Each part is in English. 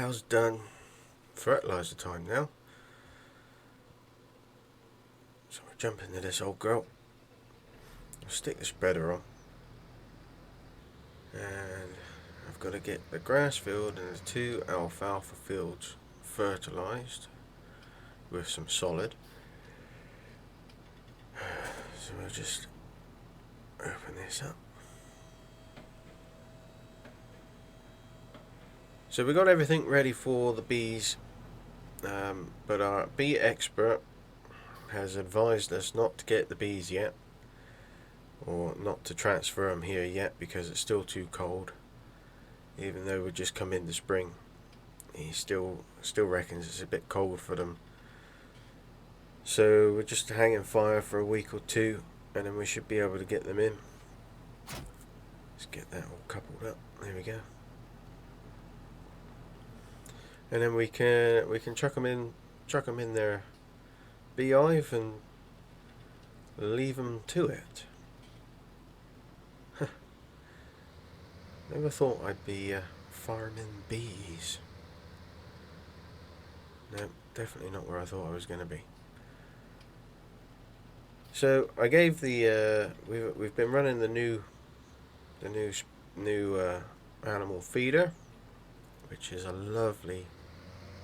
cow's done. Fertilizer time now. So we'll jump into this old girl. I'll stick the spreader on. And I've got to get the grass field and the 2 alfalfa fields fertilized with some solid. So we'll just open this up. So we got everything ready for the bees, but our bee expert has advised us not to get the bees yet, or not to transfer them here yet, because it's still too cold. Even though we just come into spring, he still reckons it's a bit cold for them. So we're just hanging fire for a week or 2, and then we should be able to get them in. Let's get that all coupled up. There we go. And then we can chuck them in their beehive and leave them to it. Never thought I'd be farming bees. No, definitely not where I thought I was going to be. So I gave the we've been running the new animal feeder, which is a lovely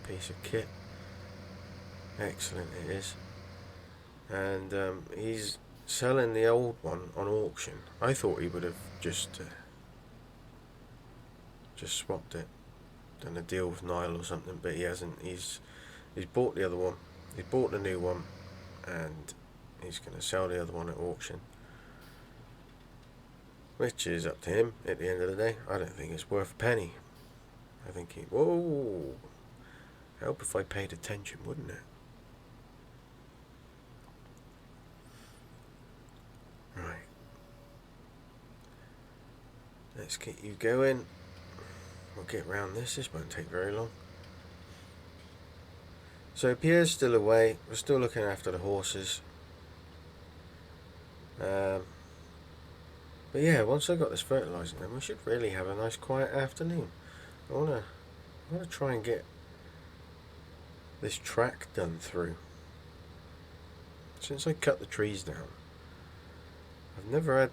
piece of kit. Excellent it is. And he's selling the old one on auction. I thought he would have just swapped it, done a deal with Nile or something, but he hasn't. He's bought the other one. He bought the new one, and he's going to sell the other one at auction, which is up to him at the end of the day. I don't think it's worth a penny. I think he... Whoa! I hope if I paid attention, wouldn't it? Right. Let's get you going. We'll get round this. This won't take very long. So Pierre's still away. We're still looking after the horses. But yeah, once I got this fertilising, then we should really have a nice quiet afternoon. I wanna try and get this track done through. Since I cut the trees down, I've never had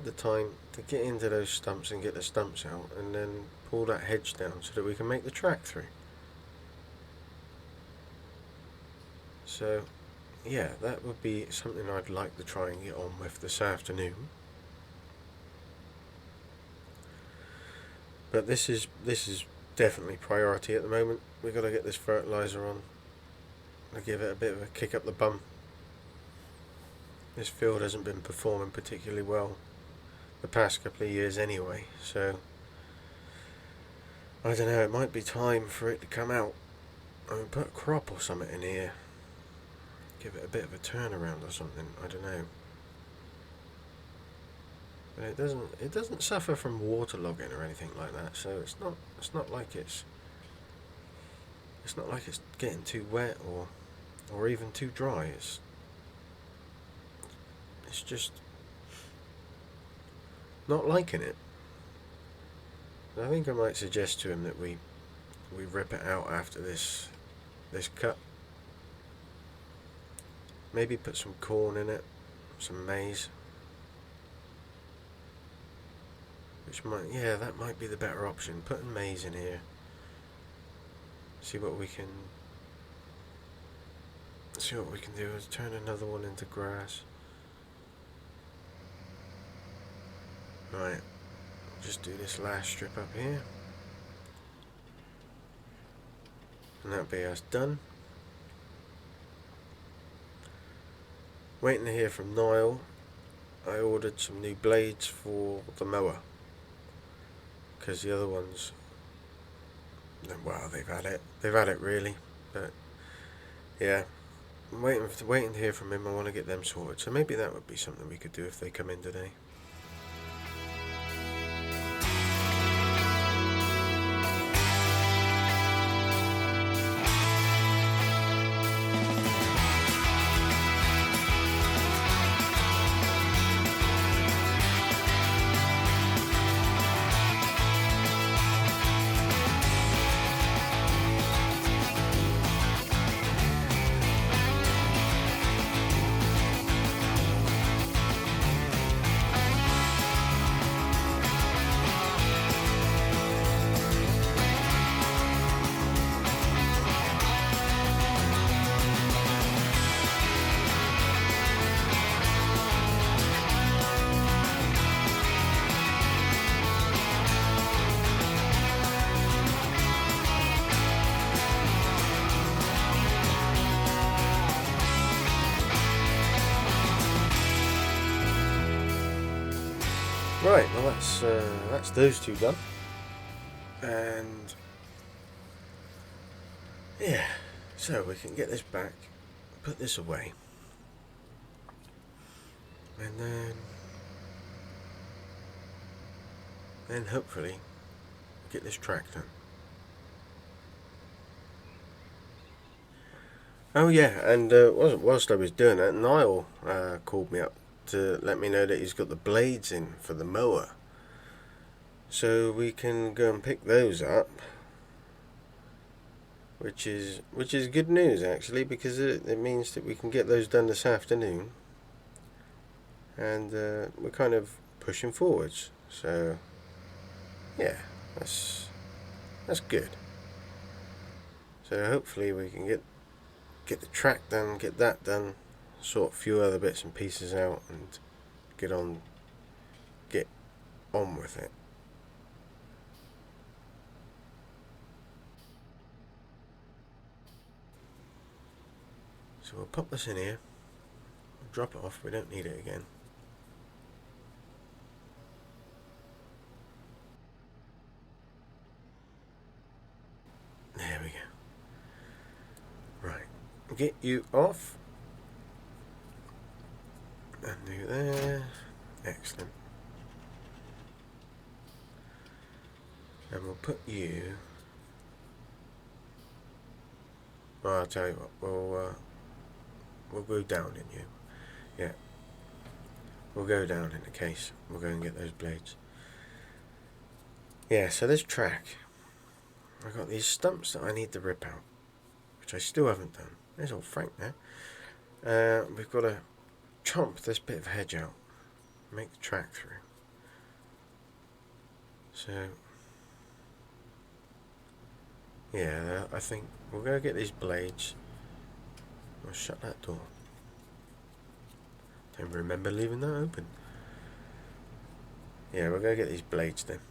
the time to get into those stumps and get the stumps out, and then pull that hedge down so that we can make the track through. So yeah, that would be something I'd like to try and get on with this afternoon. But this is definitely priority at the moment. We've got to get this fertiliser on and give it a bit of a kick up the bum. This field hasn't been performing particularly well the past couple of years anyway, so I don't know, it might be time for it to come out. I mean, put a crop or something in here. Give it a bit of a turnaround or something, I don't know. But it doesn't suffer from waterlogging or anything like that, so it's not like it's getting too wet or even too dry. It's just not liking it. I think I might suggest to him that we rip it out after this cut. Maybe put some corn in it, some maize. That might be the better option. Putting maize in here. See what we can do is turn another one into grass. Right, just do this last strip up here. And that'll be us done. Waiting to hear from Niall. I ordered some new blades for the mower, because the other ones, well, they've had it really, but yeah, I'm waiting to hear from him. I want to get them sorted, so maybe that would be something we could do if they come in today. Right, well that's those two done. And yeah, so we can get this back, put this away, and then hopefully get this track done. Oh yeah, and whilst I was doing that, Niall called me up to let me know that he's got the blades in for the mower. So we can go and pick those up, which is good news actually, because it means that we can get those done this afternoon, and we're kind of pushing forwards. So yeah, that's good. So hopefully we can get the track done, get that done, sort a few other bits and pieces out, and get on with it. So we'll pop this in here, drop it off, we don't need it again. There we go. Right, get you off. Undo there. Excellent. And we'll put you... Well, I'll tell you what, we'll go down in you. Yeah. We'll go down in the case. We'll go and get those blades. Yeah, so this track, I've got these stumps that I need to rip out, which I still haven't done. There's old Frank there. We've got to chomp this bit of hedge out, make the track through. So, yeah, I think we'll go get these blades. I'll shut that door. Don't remember leaving that open. Yeah, we'll go get these blades then.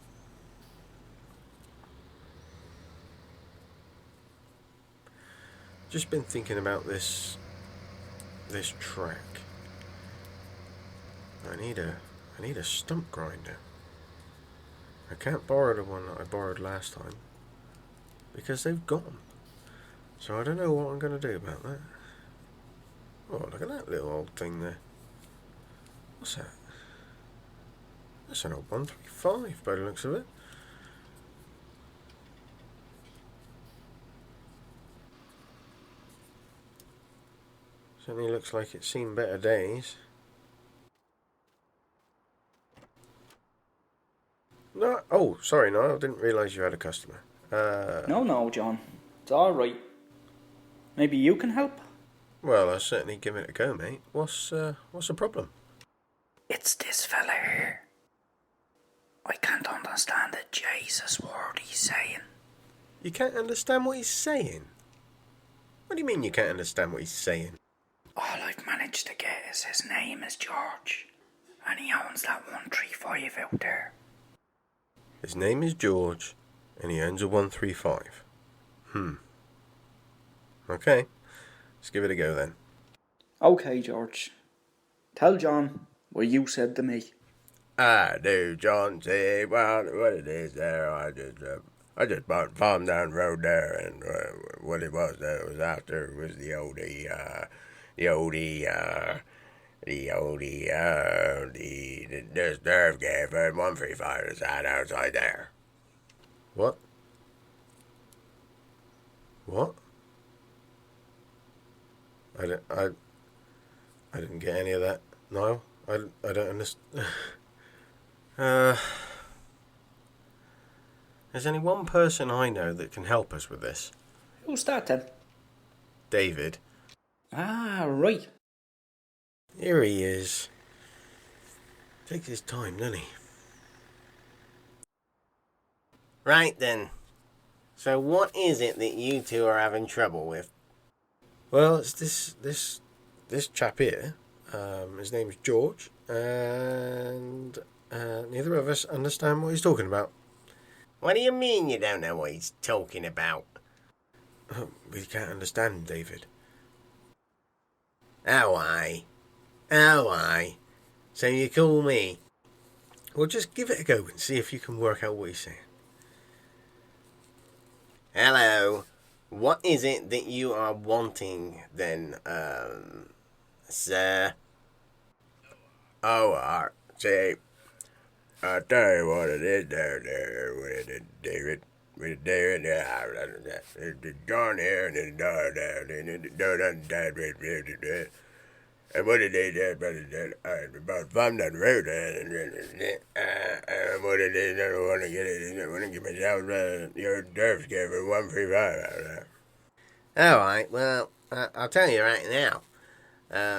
Just been thinking about this track. I need a stump grinder. I can't borrow the one that I borrowed last time because they've gone. So I don't know what I'm going to do about that. Oh, look at that little old thing there. What's that? That's an old 135 by the looks of it. Certainly looks like it's seen better days. No, oh, sorry, Niall. I didn't realise you had a customer. No, John. It's all right. Maybe you can help? Well, I'll certainly give it a go, mate. What's the problem? It's this fella here. I can't understand a Jesus word he's saying. You can't understand what he's saying? What do you mean you can't understand what he's saying? All I've managed to get is his name is George, and he owns that 135 out there. His name is George, and he owns a 135. Okay, let's give it a go then. Okay, George. Tell John what you said to me. I do, John. See, well, what it is there, I just bought a farm down the road there, and what it was that it was after was the nerve gave her 135 is that outside there. What? I didn't get any of that, Niall. I don't understand. There's only one person I know that can help us with this. Who's that then? David. Ah, right. Here he is. Takes his time, doesn't he? Right then. So what is it that you two are having trouble with? Well, it's this chap here. His name's George, and neither of us understand what he's talking about. What do you mean you don't know what he's talking about? We can't understand him, David. Oh, aye. So you call me? Well, just give it a go and see if you can work out what he's saying. Hello. What is it that you are wanting then, sir? Oh, see, I'll tell you what it is there with David. With David, John here, and then and what did they do about fun and road, and what did they never want to get it? I want to give myself your nerves give for 135. All right, well, I'll tell you right now.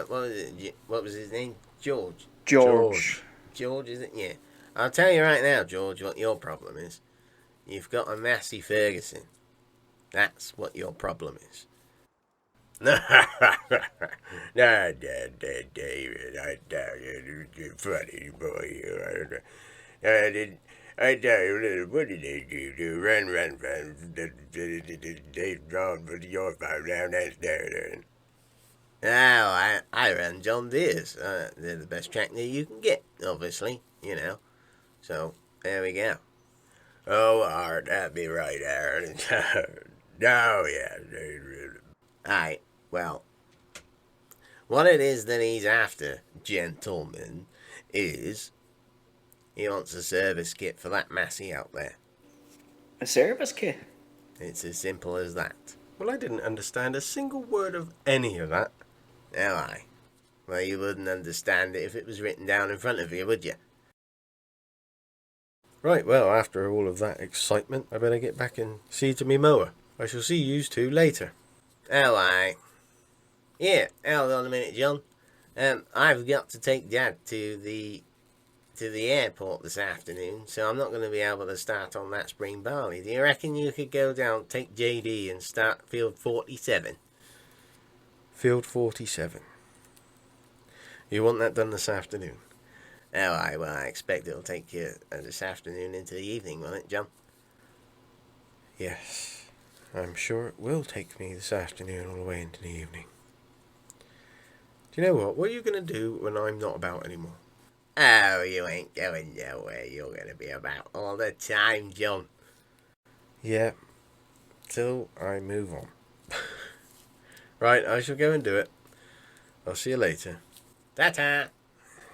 What was his name? George. George, is it? Yeah. I'll tell you right now, George, what your problem is. You've got a Massey Ferguson. That's what your problem is. No, David, I tell you, you're funny boy. I tell you, what did they do? Run. They've drawn for your five down that there. Oh, I run John Deere's. They're the best tractor you can get, obviously, So, there we go. Oh, Art, that'd be right, Aaron. Oh, yeah. Alright, well, what it is that he's after, gentlemen, is he wants a service kit for that Massey out there. a service kit? It's as simple as that. Well, I didn't understand a single word of any of that. Oh, aye. Well, you wouldn't understand it if it was written down in front of you, would you? Right, well, after all of that excitement, I better get back and see to me mower. I shall see yous two later. Oh, aye. Yeah, hold on a minute, John. I've got to take Dad to the airport this afternoon, so I'm not going to be able to start on that spring barley. Do you reckon you could go down, take JD and start field 47? Field 47. You want that done this afternoon? Oh, aye, well, I expect it'll take you this afternoon into the evening, won't it, John? Yes, I'm sure it will take me this afternoon all the way into the evening. Do you know what? What are you going to do when I'm not about anymore? Oh, you ain't going nowhere. You're going to be about all the time, John. Yeah, till I move on. Right, I shall go and do it. I'll see you later. Ta-ta!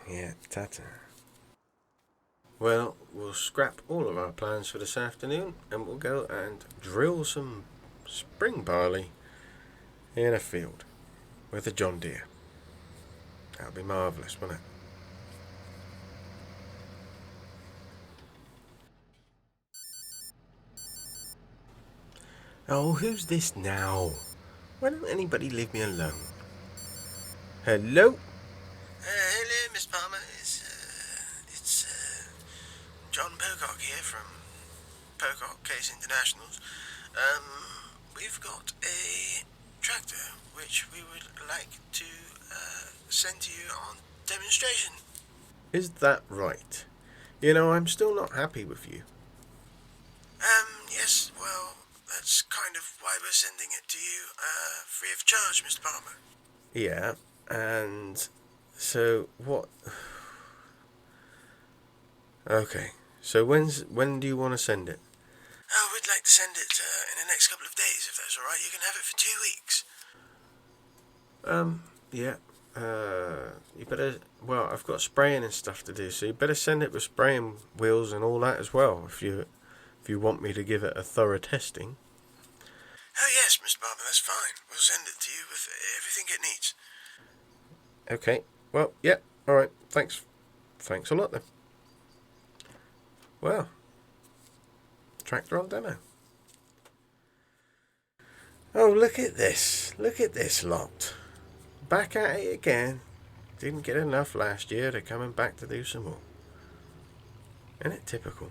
Yeah, ta-ta. Well, we'll scrap all of our plans for this afternoon and we'll go and drill some spring barley in a field with a John Deere. That'll be marvellous, won't it? Oh, who's this now? Why don't anybody leave me alone? Hello? Hello, Miss Palmer. It's John Pocock here from Pocock Case Internationals. We've got a tractor which we would like to send to you on demonstration. Is that right? I'm still not happy with you. Yes, well, that's kind of why we're sending it to you, free of charge, Mr. Palmer. Yeah, and so what? Okay, so when do you want to send it? Oh, we'd like to send it in the next couple of days, if that's all right. You can have it for 2 weeks. Yeah. You better. Well, I've got spraying and stuff to do, so you better send it with spraying wheels and all that as well. If you want me to give it a thorough testing. Oh yes, Mr. Barber, that's fine. We'll send it to you with everything it needs. Okay. Well, yeah. All right. Thanks a lot then. Well, tractor on demo. Oh, look at this. Look at this lot. Back at it again. Didn't get enough last year. They're coming back to do some more. Isn't it typical?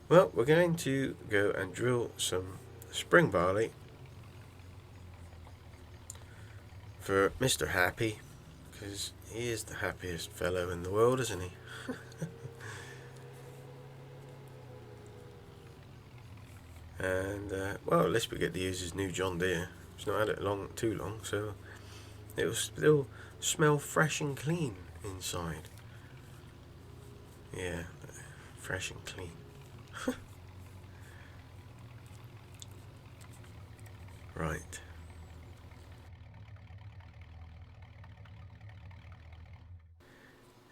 Well, we're going to go and drill some spring barley for Mr. Happy, because he is the happiest fellow in the world, isn't he? And, well, at least we get to use his new John Deere. He's not had it too long, so it will still smell fresh and clean inside. Yeah, fresh and clean. Right.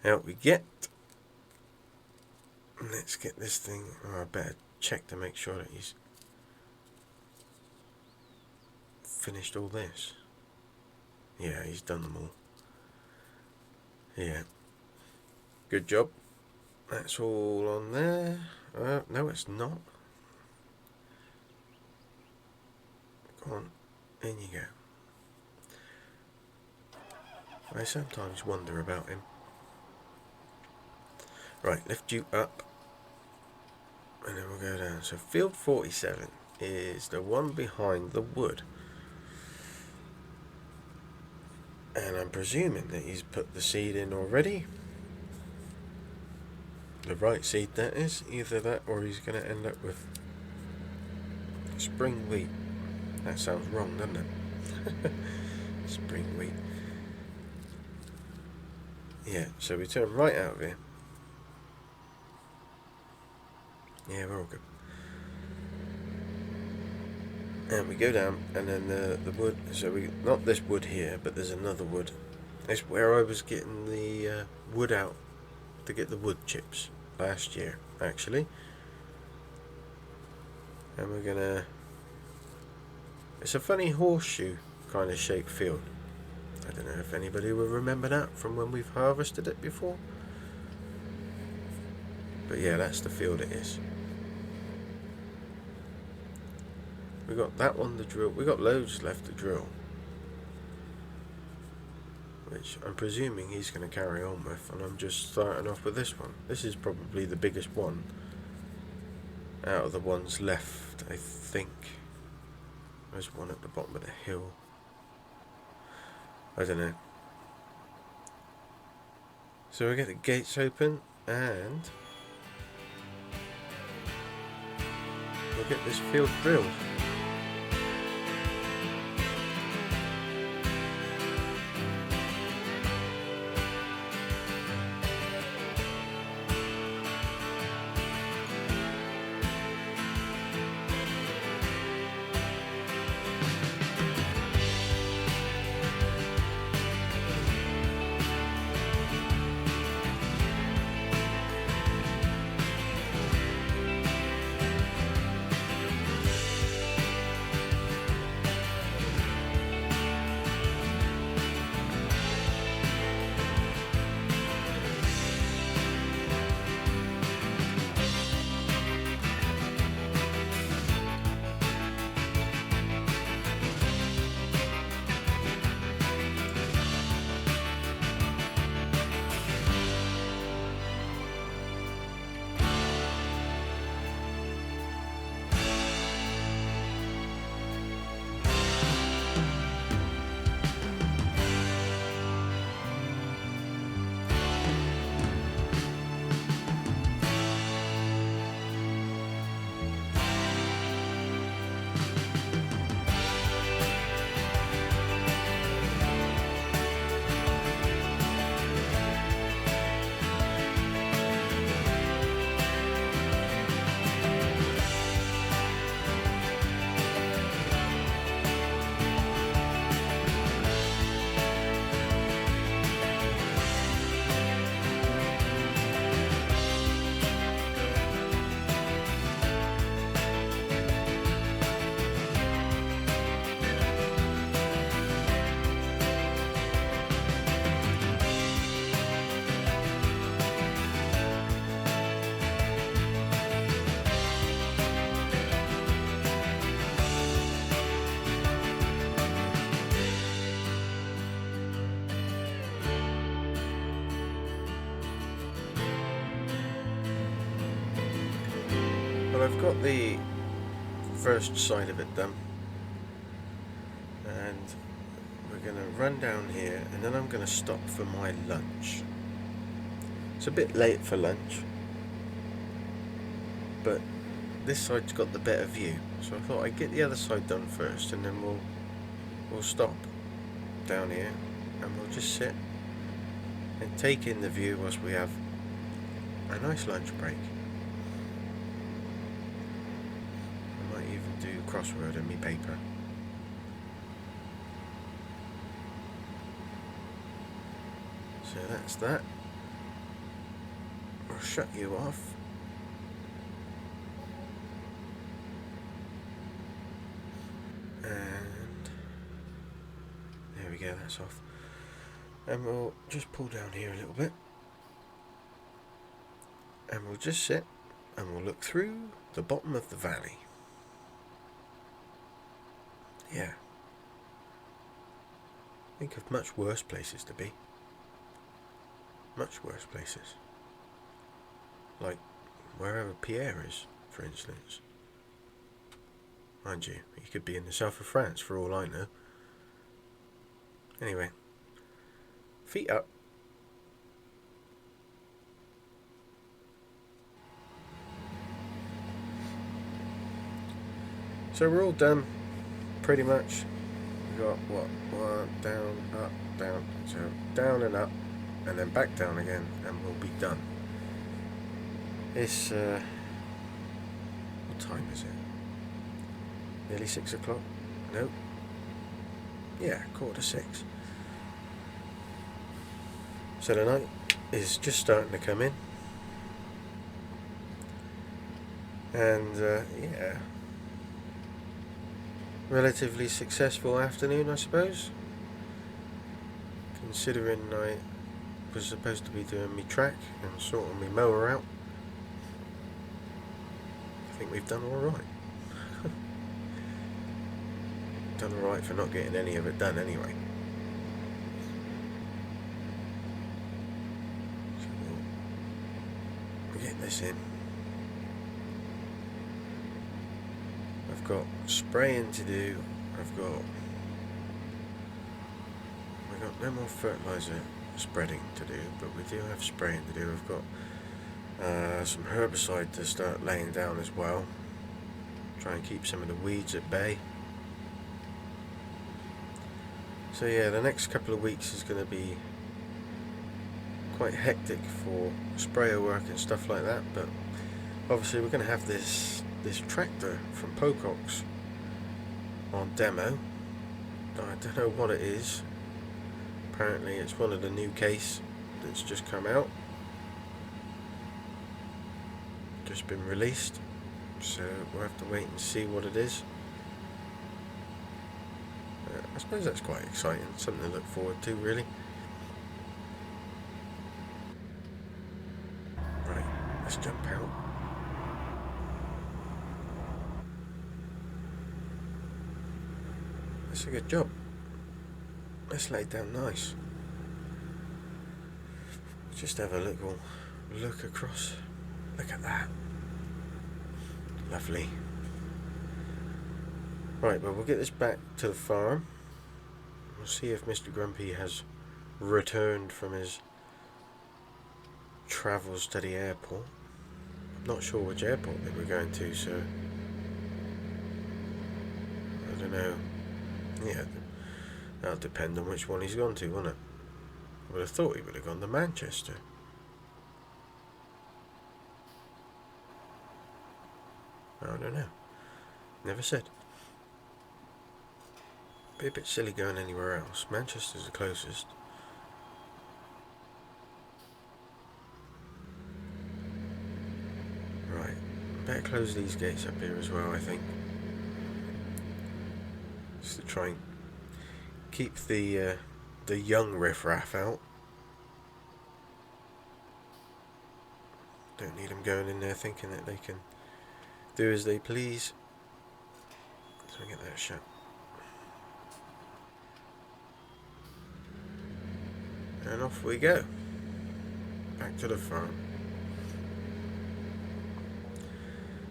Out we get. Let's get this thing. Oh, I better check to make sure that he's finished all this. Yeah, he's done them all. Yeah. Good job. That's all on there. No, it's not. Go on. In you go. I sometimes wonder about him. Right, lift you up. And then we'll go down. So field 47 is the one behind the wood. And I'm presuming that he's put the seed in already. The right seed, that is. Either that or he's going to end up with spring wheat. That sounds wrong, doesn't it? Spring wheat. Yeah, so we turn right out of here. Yeah, we're all good. And we go down, and then the wood, so we, not this wood here, but there's another wood. It's where I was getting the wood out to get the wood chips last year, actually. And we're gonna, it's a funny horseshoe kind of shaped field. I don't know if anybody will remember that from when we've harvested it before. But yeah, that's the field it is. We got that one to drill. We got loads left to drill, which I'm presuming he's going to carry on with, and I'm just starting off with this one. This is probably the biggest one out of the ones left, I think. There's one at the bottom of the hill. I don't know. So we get the gates open, and we'll get this field drilled. I've got the first side of it done, and we're going to run down here, and then I'm going to stop for my lunch. It's a bit late for lunch, but this side's got the better view, so I thought I'd get the other side done first, and then we'll stop down here, and we'll just sit and take in the view whilst we have a nice lunch break. I might even do crossword in my paper. So that's that. I'll shut you off. And there we go, that's off. And we'll just pull down here a little bit. And we'll just sit and we'll look through the bottom of the valley. Yeah. Think of much worse places to be. Much worse places. Like wherever Pierre is, for instance. Mind you, he could be in the south of France for all I know. Anyway. Feet up. So we're all done, pretty much. We've got what? One, down, up, down. So down and up, and then back down again, and we'll be done. It's, what time is it? Nearly 6 o'clock? Nope. Yeah, 5:45. So the night is just starting to come in. And, yeah. Relatively successful afternoon, I suppose. Considering I was supposed to be doing me track and sorting me mower out. I think we've done alright. Done alright for not getting any of it done anyway. So we'll get this in. I've got spraying to do. I've got no more fertilizer spreading to do, but we do have spraying to do. I've got some herbicide to start laying down as well. Try and keep some of the weeds at bay. So yeah, the next couple of weeks is going to be quite hectic for sprayer work and stuff like that, but obviously we're going to have this tractor from Pocock's on demo. I don't know what it is. Apparently it's one of the new case that's just come out. Just been released. So we'll have to wait and see what it is. I suppose that's quite exciting. Something to look forward to, really. Right, let's jump out. That's a good job. That's laid down nice. Just have a little look across. Look at that. Lovely. Right, well, we'll get this back to the farm. We'll see if Mr. Grumpy has returned from his travels to the airport. I'm not sure which airport that we're going to, so I don't know. Yeah, that'll depend on which one he's gone to, won't it? I would have thought he would have gone to Manchester. I don't know. Never said. Be a bit silly going anywhere else. Manchester's the closest. Right. Better close these gates up here as well, I think. Just to try and keep the young riffraff out. Don't need them going in there thinking that they can do as they please. So we get that shut. And off we go. Back to the farm.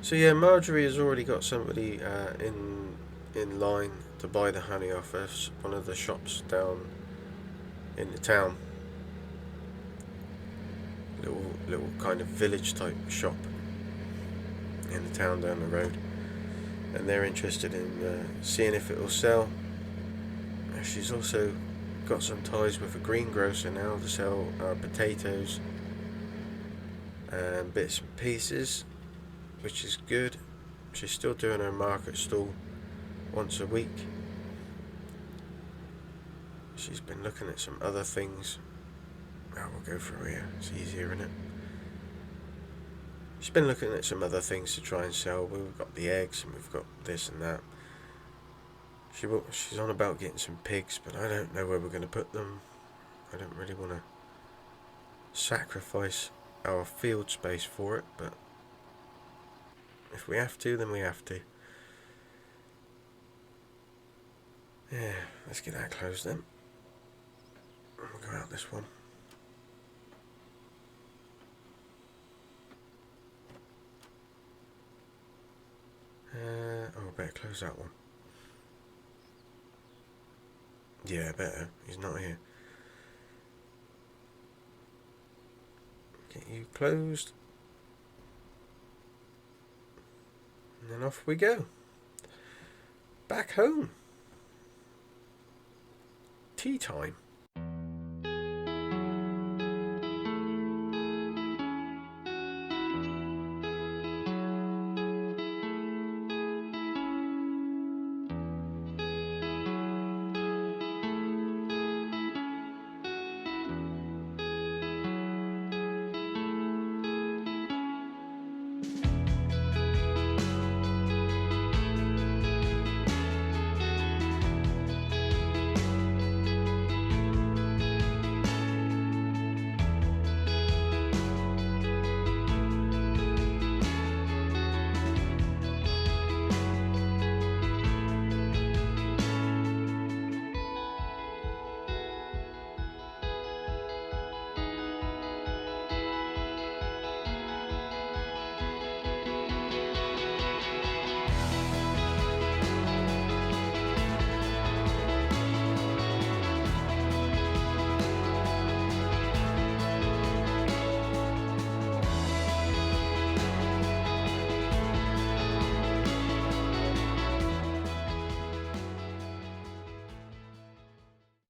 So yeah, Marjorie has already got somebody in line to buy the honey off us. One of the shops down in the town. Little kind of village type shop in the town down the road. And they're interested in seeing if it will sell. She's also got some ties with a greengrocer now to sell potatoes bits and pieces, which is good. She's still doing her market stall once a week. She's been looking at some other things. We'll go through here, it's easier, isn't it? She's been looking at some other things to try and sell. We've got the eggs and we've got this and that. She's on about getting some pigs, but I don't know where we're going to put them. I don't really want to sacrifice our field space for it, but if we have to, then we have to. Yeah, let's get that closed then. We'll go out this one. I better close that one. Yeah, better. He's not here. Get you closed. And then off we go. Back home. Tea time.